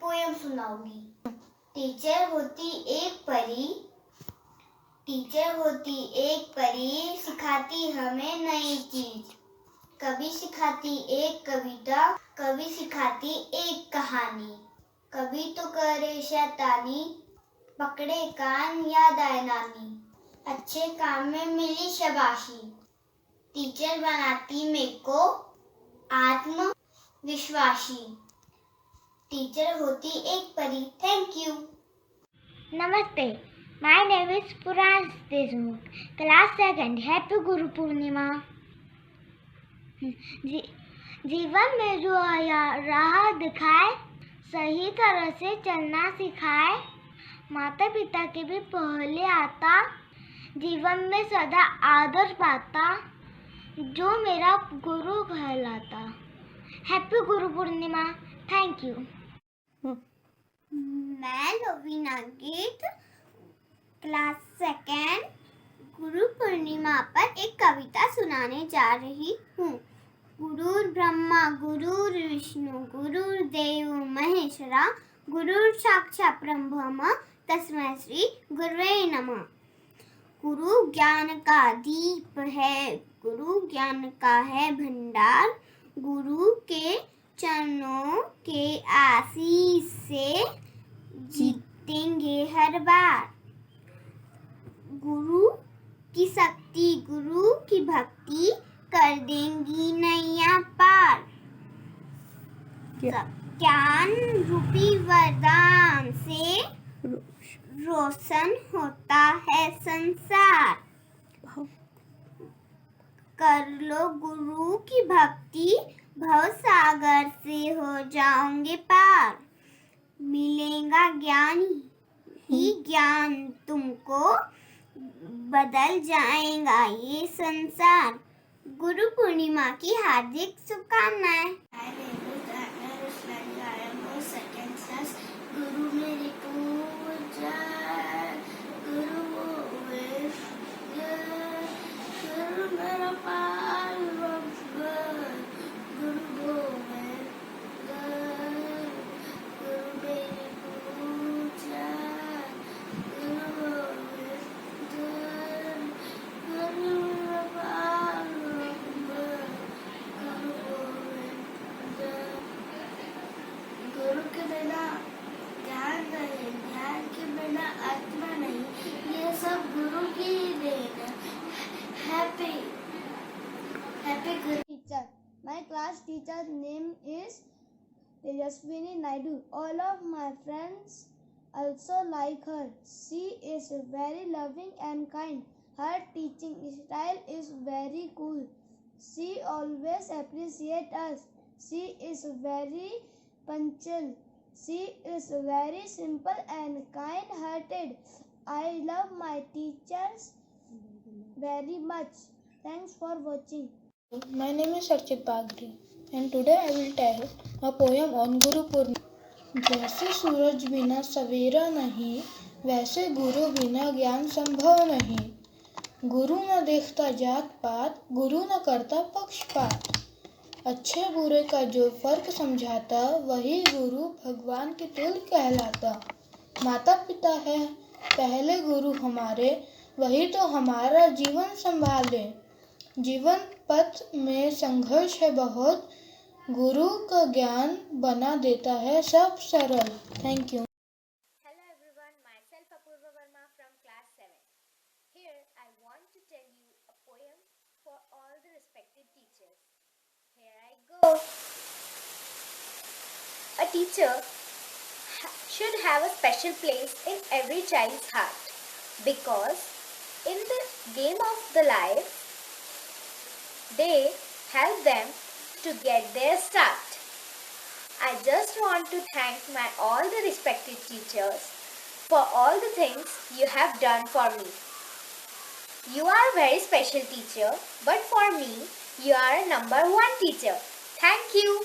Poem सुनाऊंगी। Teacher होती एक परी, सिखाती हमें नई चीज। कभी सिखाती एक कविता, कभी सिखाती एक कहानी। कभी तो करे शैतानी, पकड़े कान याद आए नानी। अच्छे काम में मिली शाबाशी, टीचर बनाती मेरे को आत्मविश्वासी। टीचर होती एक परी। Thank you. नमस्ते, my name is Puran Deshmukh, class 2nd. Happy Guru Purnima. जीवन में जो राह दिखाए, सही तरह से चलना सिखाए, माता पिता के भी पहले आता, जीवन में सदा आदर पाता, जो मेरा गुरु कहलाता। Happy Guru Purnima. Thank you. मैं लोवीना गीत क्लास 2nd गुरु पूर्णिमा पर एक कविता सुनाने जा रही हूँ। गुरुर् ब्रह्मा गुरुर्विष्णु गुरुर्देव महेश्वरा, गुरुर् साक्षात् परब्रह्म तस्मै श्री गुरुवे नमः। गुरु ज्ञान का दीप है, गुरु ज्ञान का है भंडार। गुरु के चरणों के आशीष से जीतेंगे हर बार। गुरु की शक्ति, गुरु की भक्ति कर देंगी नैया पार। ज्ञान रूपी वरदान से रोशन होता है संसार। कर लो गुरु की भक्ति, भव सागर से हो जाओगे पार। मिलेगा ज्ञान ही ज्ञान तुमको, बदल जाएगा ये संसार। गुरु पूर्णिमा की हार्दिक शुभकामनाएं। गुरु मेरी पूजा, गुरु गुरु मेरा पार, गुरु Teacher. My class teacher's name is Tejaswini Naidu. All of my friends also like her. She is very loving and kind. Her teaching style is very cool. She always appreciates us. She is very punctual. She is very simple and kind-hearted. I love my teachers very much. Thanks for watching. My name is Archit Bagri and today I will tell a poem on Guru Purnima. जैसे सूरज बिना सवेरा नहीं, वैसे गुरु बिना ज्ञान संभव नहीं। गुरु न देखता जात पात, गुरु न करता पक्षपात। अच्छे बुरे का जो फर्क समझाता, वही गुरु भगवान के तुल्य कहलाता। माता पिता है पहले गुरु हमारे, वही तो हमारा जीवन संभाले। जीवन पथ में संघर्ष है बहुत, गुरु का ज्ञान बना देता है सब सरल। Thank you. Hello everyone, myself Apurva Verma from class 7. Here I want to tell you a poem for all the respected teachers. Here I go. A teacher should have a special place in every child's heart, because in the game of the life, they help them to get their start. I just want to thank my all the respected teachers for all the things you have done for me. You are a very special teacher, but for me, you are a number one teacher. Thank you.